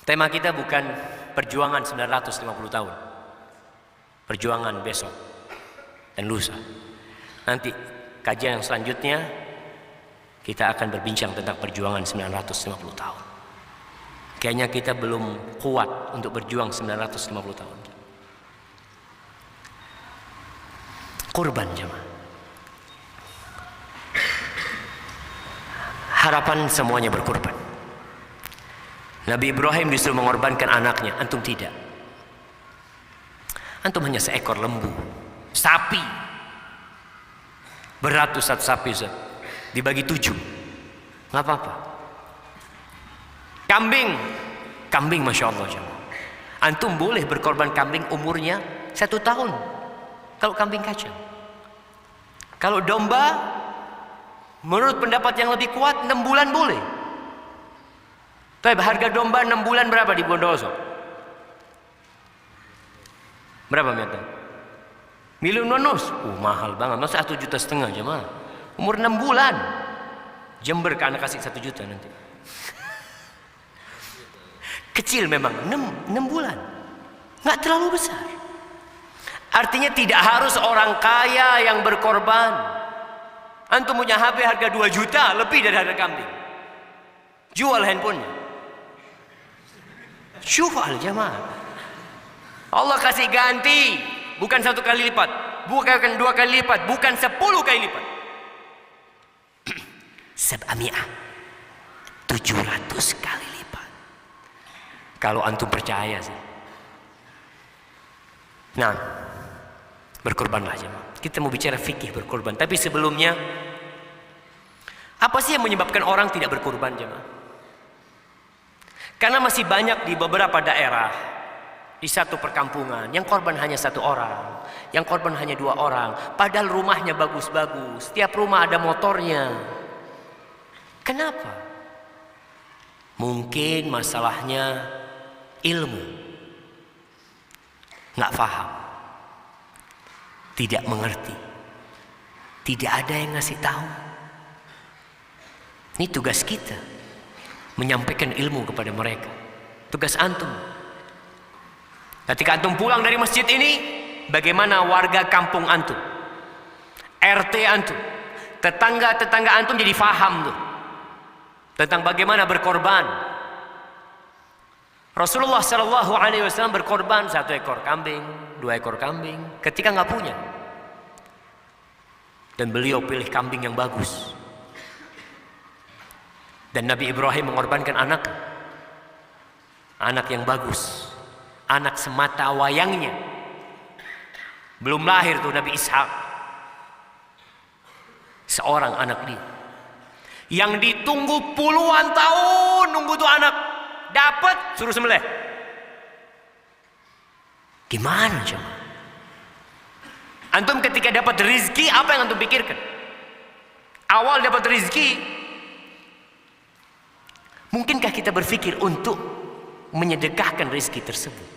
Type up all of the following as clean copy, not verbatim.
Tema kita bukan perjuangan 950 tahun. Perjuangan besok dan lusa. Nanti kajian yang selanjutnya kita akan berbincang tentang perjuangan 950 tahun. Kayaknya kita belum kuat untuk berjuang 950 tahun. Kurban jemaah. Harapan semuanya berkurban. Nabi Ibrahim disuruh mengorbankan anaknya, antum tidak. Antum hanya seekor lembu, sapi. Berat tuh satu sapi, Ustaz. Dibagi 7, nggak apa-apa. Kambing Masya Allah jemaah. Antum boleh berkorban kambing umurnya 1 tahun kalau kambing kacang. Kalau domba, menurut pendapat yang lebih kuat 6 bulan boleh. Tapi harga domba 6 bulan berapa di Bondowoso? Berapa meter? Miliun nonus. Mahal banget. Masa 1,5 juta jemaah? Umur 6 bulan. Jember ke anak kasih 1 juta nanti. Kecil memang 6 bulan. Nggak terlalu besar. Artinya tidak harus orang kaya yang berkorban. Antum punya HP harga 2 juta lebih dari harga kambing. Jual handphonenya. Syuhal jemaah. Allah kasih ganti. Bukan 1 kali lipat. Bukan 2 kali lipat. Bukan 10 kali lipat. 700 kali lipat. Kalau antum percaya sih. Nah, berkorbanlah jemaah. Kita mau bicara fikih berkorban. Tapi sebelumnya, apa sih yang menyebabkan orang tidak berkorban jemaah? Karena masih banyak di beberapa daerah, di satu perkampungan, yang korban hanya 1 orang, yang korban hanya 2 orang. Padahal rumahnya bagus-bagus, setiap rumah ada motornya. Kenapa? Mungkin masalahnya ilmu, nggak paham, tidak mengerti, tidak ada yang ngasih tahu. Ini tugas kita, menyampaikan ilmu kepada mereka. Tugas antum. Ketika antum pulang dari masjid ini, bagaimana warga kampung antum, RT antum, tetangga-tetangga antum jadi faham tuh tentang bagaimana berkorban. Rasulullah Shallallahu Alaihi Wasallam berkorban 1 ekor kambing, 2 ekor kambing, ketika nggak punya, dan beliau pilih kambing yang bagus. Dan Nabi Ibrahim mengorbankan anak yang bagus, anak semata wayangnya. Belum lahir tuh Nabi Ishak, seorang anak dia yang ditunggu puluhan tahun, nunggu tuh anak dapat, suruh sembelih. Gimana coba? Antum ketika dapat rezeki, apa yang antum pikirkan? Awal dapat rezeki, mungkinkah kita berpikir untuk menyedekahkan rezeki tersebut?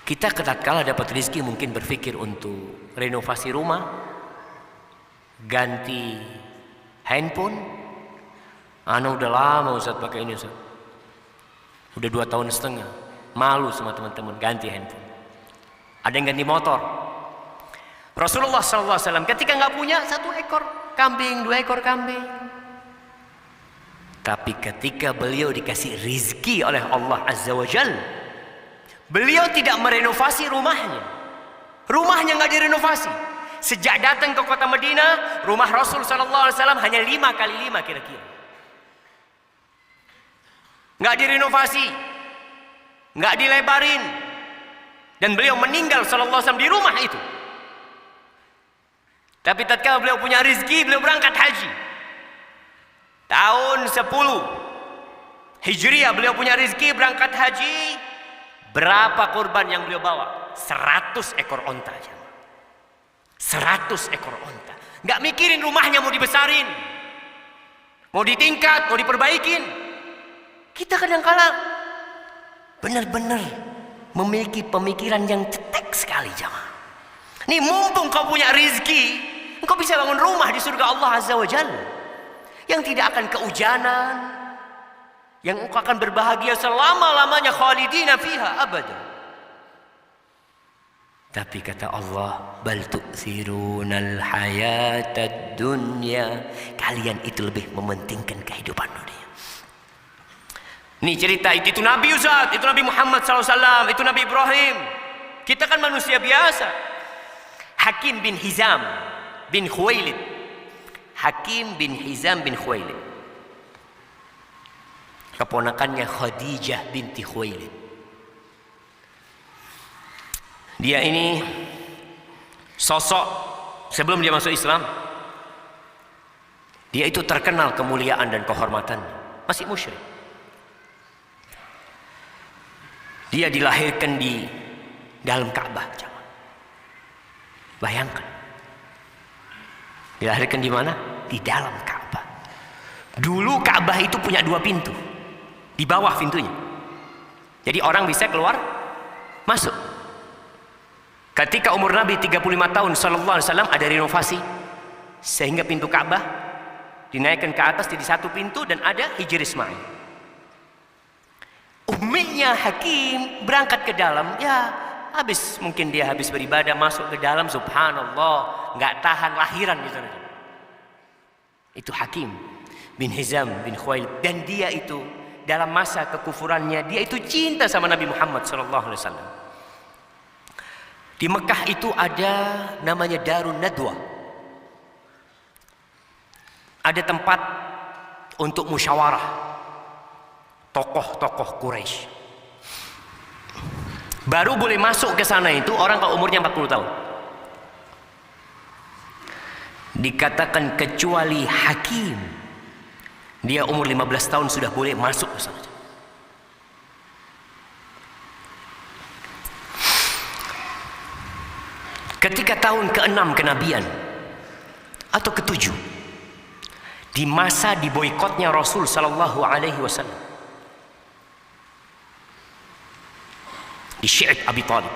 Kita tatkala dapat rezeki mungkin berpikir untuk renovasi rumah, ganti handphone. Ana udah lama Ustaz pakai ini Ustaz. Udah 2,5 tahun. Malu sama teman-teman ganti handphone. Ada yang ganti motor. Rasulullah SAW ketika nggak punya 1 ekor kambing, 2 ekor kambing. Tapi ketika beliau dikasih rizki oleh Allah Azza wa Jal, beliau tidak merenovasi rumahnya. Rumahnya nggak direnovasi. Sejak datang ke kota Madinah, rumah Rasul SAW hanya 5 kali 5 kira-kira. Nggak direnovasi, nggak dilebarin, dan beliau meninggal SAW di rumah itu. Tapi tatkala beliau punya rizki, beliau berangkat haji. Tahun 10 Hijriah beliau punya rizki, berangkat haji. Berapa kurban yang beliau bawa? 100 ekor onta aja. 100 ekor onta. Nggak mikirin rumahnya mau dibesarin, mau ditingkat, mau diperbaikin. Kita kadang-kala benar-benar memiliki pemikiran yang cetek sekali jamaah. Nih mumpung kau punya rizki, engkau bisa bangun rumah di surga Allah Azza wa Jalla yang tidak akan kehujanan, yang engkau akan berbahagia selama-lamanya, khalidina fiha abada. Tapi kata Allah, bal tu'thirunal hayatad dunya. Kalian itu lebih mementingkan kehidupan dunia. Ini cerita itu Nabi Ustaz, itu Nabi Muhammad SAW, itu Nabi Ibrahim. Kita kan manusia biasa. Hakim bin Hizam bin Khuwailid. Hakim bin Hizam bin Khuwailid. Keponakannya Khadijah binti Khuwailid. Dia ini sosok sebelum dia masuk Islam. Dia itu terkenal kemuliaan dan kehormatannya. Masih musyrik. Dia dilahirkan di dalam Ka'bah. Bayangkan. Dilahirkan di mana? Di dalam Ka'bah. Dulu Ka'bah itu punya 2 pintu. Di bawah pintunya. Jadi orang bisa keluar, masuk. Ketika umur Nabi 35 tahun sallallahu alaihi wasallam ada renovasi sehingga pintu Ka'bah dinaikkan ke atas jadi 1 pintu dan ada Hijr Ismail. Umminya Hakim berangkat ke dalam, ya mungkin dia habis beribadah masuk ke dalam, subhanallah, nggak tahan lahiran gitu. Itu Hakim bin Hizam bin Khuwailid, dan dia itu dalam masa kekufurannya dia itu cinta sama Nabi Muhammad sallallahu alaihi wasallam. Di Mekah itu ada namanya Darun Nadwa. Ada tempat untuk musyawarah tokoh-tokoh Quraisy. Baru boleh masuk ke sana itu orang kalau umurnya 40 tahun. Dikatakan kecuali Hakim. Dia umur 15 tahun sudah boleh masuk ke sana. Ketika tahun ke-6 kenabian atau ke-7, di masa diboikotnya Rasul sallallahu alaihi wasallam di Syi'ab Abi Thalib,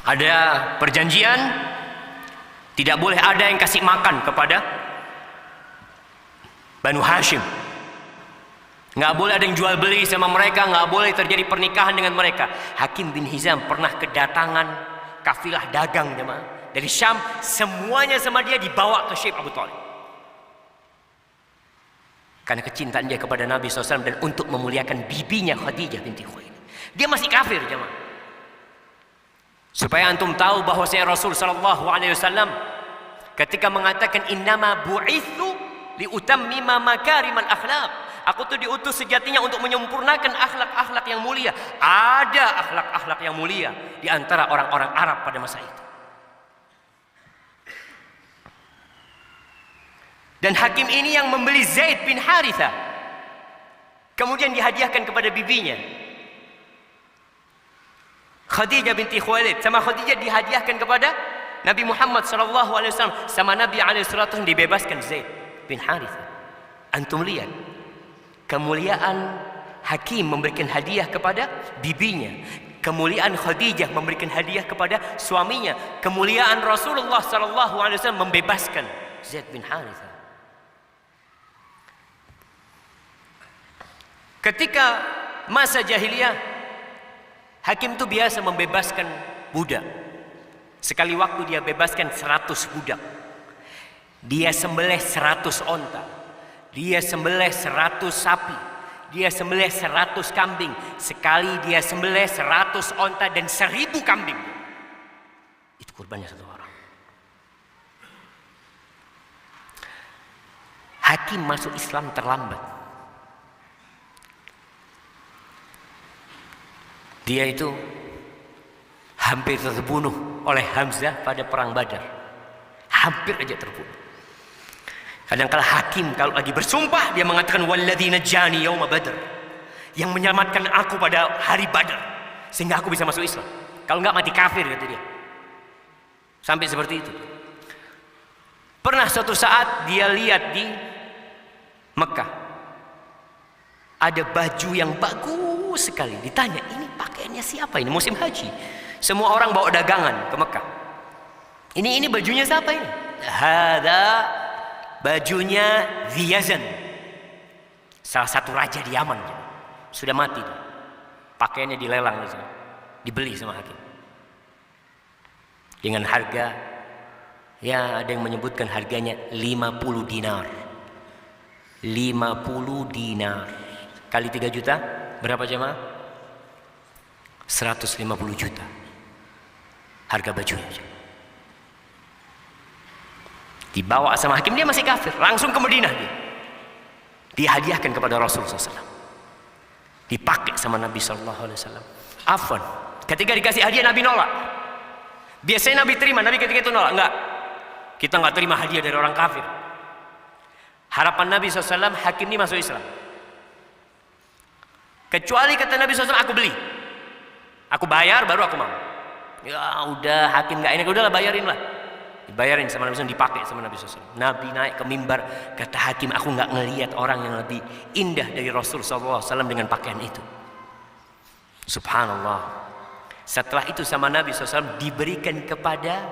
ada perjanjian tidak boleh ada yang kasih makan kepada Banu Hashim. Nggak boleh ada yang jual beli sama mereka, nggak boleh terjadi pernikahan dengan mereka. Hakim bin Hizam pernah kedatangan kafilah dagang jemaah dari Syam, semuanya sama dia dibawa ke Syi'ab Abu Thalib. Karena kecintaan dia kepada Nabi SAW dan untuk memuliakan bibinya Khadijah binti Khuwailid. Dia masih kafir jemaah. Supaya antum tahu bahwa saya Rasul sallallahu alaihi wasallam ketika mengatakan innama bu'itsu liutammima makarimal akhlaq. Aku tuh diutus sejatinya untuk menyempurnakan akhlak-akhlak yang mulia. Ada akhlak-akhlak yang mulia di antara orang-orang Arab pada masa itu. Dan Hakim ini yang membeli Zaid bin Haritha. Kemudian dihadiahkan kepada bibinya. Khadijah binti Khuwailid. Sama Khadijah dihadiahkan kepada Nabi Muhammad sallallahu alaihi wasallam. Sama Nabi alaihi wasallam dibebaskan Zaid bin Haritha. Antum lihat kemuliaan Hakim memberikan hadiah kepada bibinya, kemuliaan Khadijah memberikan hadiah kepada suaminya, kemuliaan Rasulullah sallallahu alaihi wasallam membebaskan Zaid bin Haritha. Ketika masa jahiliyah, Hakim itu biasa membebaskan budak. Sekali waktu dia bebaskan 100 budak. Dia sembelih 100 onta. Dia sembelih 100 sapi. Dia sembelih 100 kambing. Sekali dia sembelih 100 onta dan 1000 kambing. Itu kurbannya satu orang. Hakim masuk Islam terlambat. Dia itu hampir terbunuh oleh Hamzah pada perang Badar. Hampir aja terbunuh. Kadang-kala Hakim kalau lagi bersumpah dia mengatakan walladzi najani yauma badr, yang menyelamatkan aku pada hari Badar sehingga aku bisa masuk Islam. Kalau enggak mati kafir kata dia. Sampai seperti itu. Pernah suatu saat dia lihat di Mekah ada baju yang bagus sekali. Ditanya, ini pakaiannya siapa ini? Musim haji. Semua orang bawa dagangan ke Mekah. Ini bajunya siapa ini? Hada bajunya Ziyazan Salah satu raja di Yaman, sudah mati. Pakaiannya dilelang, dibeli sama hakim. Dengan harga, ya ada yang menyebutkan harganya 50 dinar. 50 dinar. Kali 3 juta, berapa jemaah? 150 juta. Harga bajunya. Dibawa sama hakim, dia masih kafir. Langsung ke Madinah dia. Dihadiahkan kepada Rasulullah SAW. Dipakai sama Nabi SAW. Afwan, ketika dikasih hadiah Nabi nolak. Biasanya Nabi terima, Nabi ketika itu nolak. Enggak, kita enggak terima hadiah dari orang kafir. Harapan Nabi SAW, hakim ini masuk Islam. Kecuali kata Nabi SAW, aku beli, aku bayar baru aku mau. Ya udah, hakim enggak enak, udahlah bayarin lah. Dibayarin sama Nabi SAW, dipakai sama Nabi SAW. Nabi naik ke mimbar, kata hakim, aku nggak ngelihat orang yang lebih indah dari Rasul SAW dengan pakaian itu. Subhanallah. Setelah itu sama Nabi SAW diberikan kepada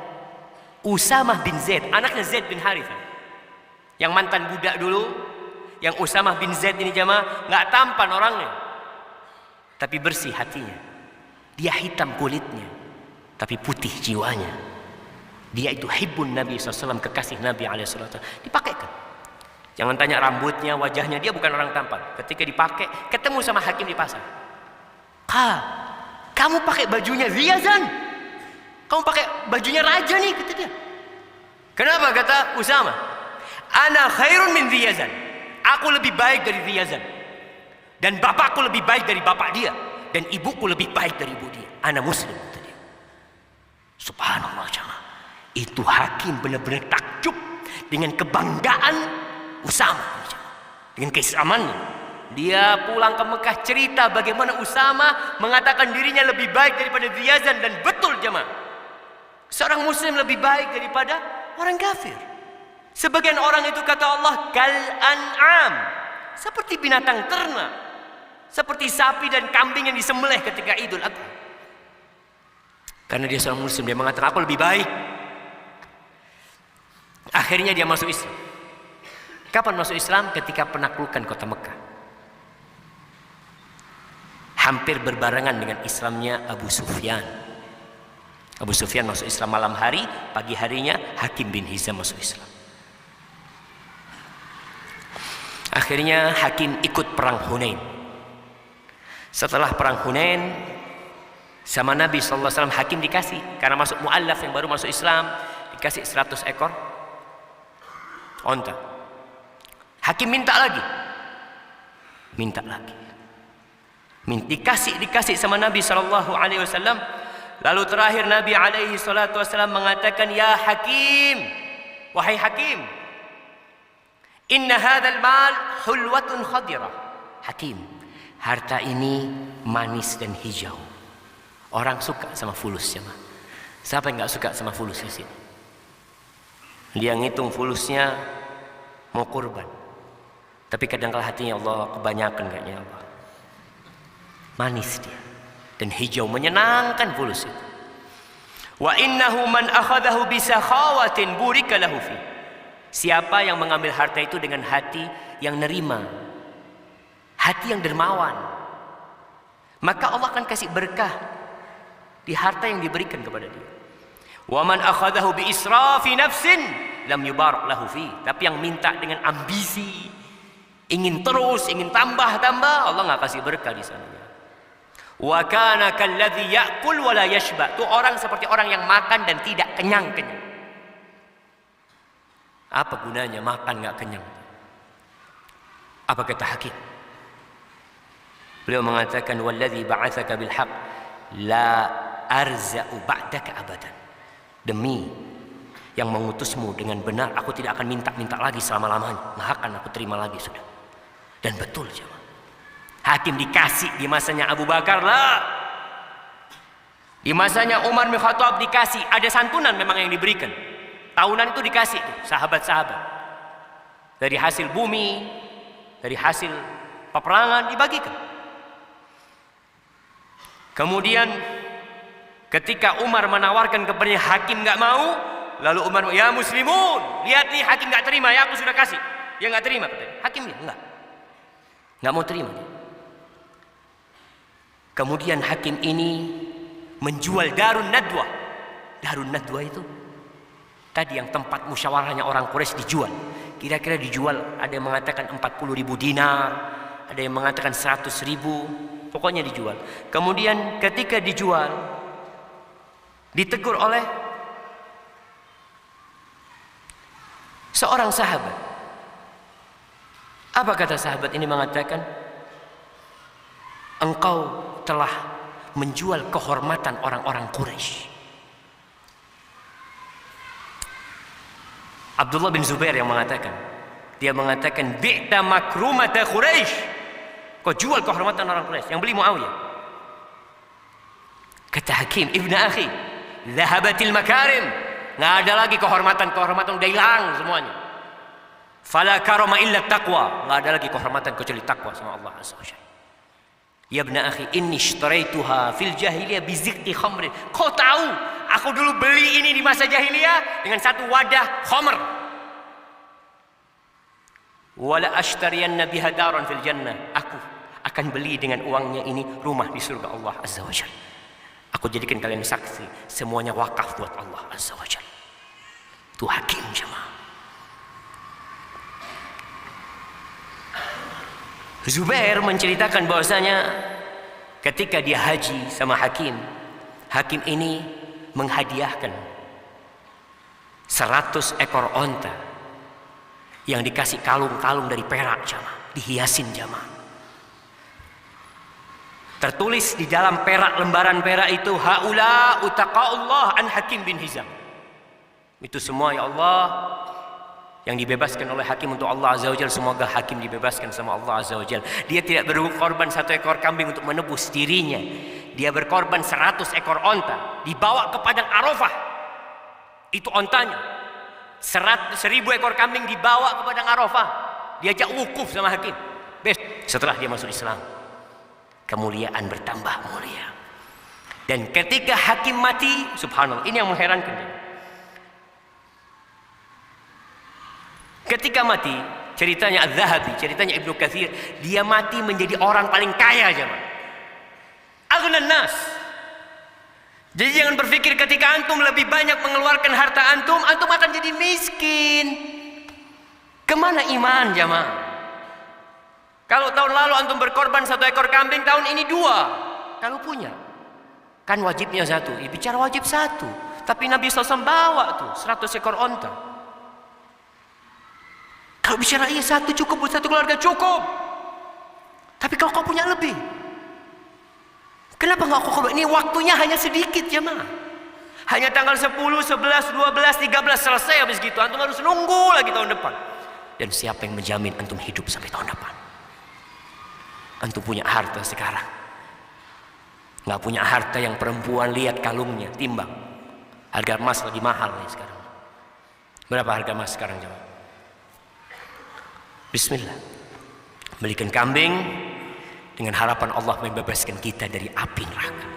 Usamah bin Zaid, anaknya Zaid bin Harithah, yang mantan budak dulu. Yang Usamah bin Zaid ini jamaah nggak tampan orangnya, tapi bersih hatinya. Dia hitam kulitnya, tapi putih jiwanya. Dia itu hibbun Nabi SAW, kekasih Nabi SAW. Dipakaikan. Jangan tanya rambutnya, wajahnya, dia bukan orang tampan. Ketika dipakai, ketemu sama hakim di pasar. Kamu pakai bajunya Riyazan, kamu pakai bajunya raja nih, kata dia. Kenapa? Kata Usama, ana khairun min Riyazan. Aku lebih baik dari Riyazan. Dan bapakku lebih baik dari bapak dia. Dan ibuku lebih baik dari ibu dia. Ana muslim, kata dia. Subhanallah jemaah. Itu hakim benar-benar takjub dengan kebanggaan Usama, dengan keislamannya. Dia pulang ke Mekah cerita bagaimana Usama mengatakan dirinya lebih baik daripada Riyazan, dan betul jemaah. Seorang muslim lebih baik daripada orang kafir. Sebagian orang itu kata Allah kal an'am, seperti binatang ternak, seperti sapi dan kambing yang disembelih ketika Idul Adha. Karena dia seorang muslim, dia mengatakan aku lebih baik. Akhirnya dia masuk Islam. Kapan masuk Islam? Ketika penaklukan kota Mekah. Hampir berbarengan dengan Islamnya Abu Sufyan. Abu Sufyan masuk Islam malam hari, pagi harinya Hakim bin Hizam masuk Islam. Akhirnya Hakim ikut perang Hunain. Setelah perang Hunain, sama Nabi SAW, Hakim dikasih, karena masuk mu'allaf yang baru masuk Islam, dikasih 100 ekor onta. Hakim minta lagi, dikasih sama Nabi SAW. Lalu terakhir Nabi SAW mengatakan, ya Hakim, wahai Hakim, inna hadzal mal hulwatun khadirah. Hakim, harta ini manis dan hijau. Orang suka sama fulus ya, siapa yang nggak suka sama fulus di sini? Dia ngitung fulusnya mau kurban, tapi kadang-kala hatinya, Allah kebanyakan kayaknya Allah. Manis dia dan hijau, menyenangkan fulus itu. Wa innahu man akhadahu bisakhawatin burika lahu fi. Siapa yang mengambil harta itu dengan hati yang nerima, hati yang dermawan, maka Allah akan kasih berkah di harta yang diberikan kepada dia. Wa man akhadahu bi israfi nafsin lam yubarak lahu fi. Tapi yang minta dengan ambisi, ingin terus, ingin tambah-tambah, Allah nggak kasih berkah di sana. Wa kana kalladzi ya'kul wa la yashba. Itu orang seperti orang yang makan dan tidak kenyang-kenyang. Apa gunanya makan nggak kenyang? Apa kata Hakim? Beliau mengatakan, walladzi ba'atsaka bil haqq la arza'u ba'daka abadan. Demi yang mengutusmu dengan benar, aku tidak akan minta-minta lagi selama-lamanya. Nggak akan aku terima lagi sudah. Dan betul jemaah. Hakim dikasih di masanya Abu Bakar lah. Di masanya Umar bin Khattab dikasih. Ada santunan memang yang diberikan. Tahunan itu dikasih tuh, sahabat-sahabat. Dari hasil bumi, dari hasil peperangan dibagikan. Kemudian ketika Umar menawarkan kepadanya, Hakim nggak mau. Lalu Umar, ya muslimun, lihat nih Hakim nggak terima, ya aku sudah kasih. Dia nggak terima katanya. Hakim ya enggak. Nggak mau terima dia. Kemudian hakim ini menjual Darun Nadwa. Darun Nadwa itu tadi yang tempat musyawarahnya orang Quraisy dijual. Kira-kira dijual, ada yang mengatakan 40.000 dinar, ada yang mengatakan 100.000, pokoknya dijual. Kemudian ketika dijual, ditegur oleh seorang sahabat. Apa kata sahabat ini? Mengatakan, engkau telah menjual kehormatan orang-orang Quraisy. Abdullah bin Zubair yang mengatakan, dia mengatakan, bi'ta makrumata Quraisy, kau jual kehormatan orang Quraisy. Yang beli Muawiyah. Kata Hakim, ibn akhi, dhahabatil makarim, nggak ada lagi kehormatan-kehormatan, udah hilang semuanya. Fala karama illa taqwa, nggak ada lagi kehormatan kecuali takwa sama Allah Azza wa Jalla. Ya ibn akhi, inni ishtaraituha fil jahiliyah bizikti khamrin. Kau tahu, aku dulu beli ini di masa jahiliyah dengan satu wadah khamr. Wala ashtariyanna biha daran fil jannah. Aku akan beli dengan uangnya ini rumah di surga Allah Azza wa Jalla. Aku jadikan kalian saksi, semuanya wakaf buat Allah Azza wa Jalla. Itu hakim jemaah. Zubair menceritakan bahwasanya ketika dia haji sama hakim, hakim ini menghadiahkan 100 ekor onta yang dikasih kalung-kalung dari perak jamaah, dihiasin jamaah. Tertulis di dalam perak, lembaran perak itu, haula utaqaullah an Hakim bin Hizam. Itu semua ya Allah yang dibebaskan oleh hakim untuk Allah Azza wa Jalla. Semoga hakim dibebaskan sama Allah Azza wa Jalla. Dia tidak berkorban 1 ekor kambing untuk menebus dirinya. Dia berkorban 100 ekor onta, dibawa ke padang Arafah. Itu ontanya. 1.000 ekor kambing dibawa ke padang Arafah. Diajak wukuf sama hakim. Setelah dia masuk Islam, kemuliaan bertambah mulia. Dan ketika hakim mati, subhanallah, ini yang mengherankan dia. Ketika mati, ceritanya Az-Zahabi, ceritanya Ibnu Katsir, dia mati menjadi orang paling kaya jemaah. Aghnan nas. Jadi jangan berpikir ketika antum lebih banyak mengeluarkan harta antum, antum akan jadi miskin. Kemana iman jemaah? Kalau tahun lalu antum berkorban 1 ekor kambing, tahun ini 2. Kalau punya, kan wajibnya 1. Ya, bicara wajib 1. Tapi Nabi SAW bawa tuh 100 ekor onta. Kalau bicara iya 1 cukup buat 1 keluarga, cukup. Tapi kalau kau punya lebih, kenapa nggak kau? Ini waktunya hanya sedikit jemaah. Hanya tanggal 10, 11, 12, 13 selesai, habis gitu antum harus nunggu lagi tahun depan. Dan siapa yang menjamin antum hidup sampai tahun depan? Antum punya harta sekarang, nggak punya harta yang perempuan lihat kalungnya, timbang. Harga emas lagi mahal nih sekarang. Berapa harga emas sekarang jemaah? Bismillah, belikan kambing dengan harapan Allah membebaskan kita dari api neraka.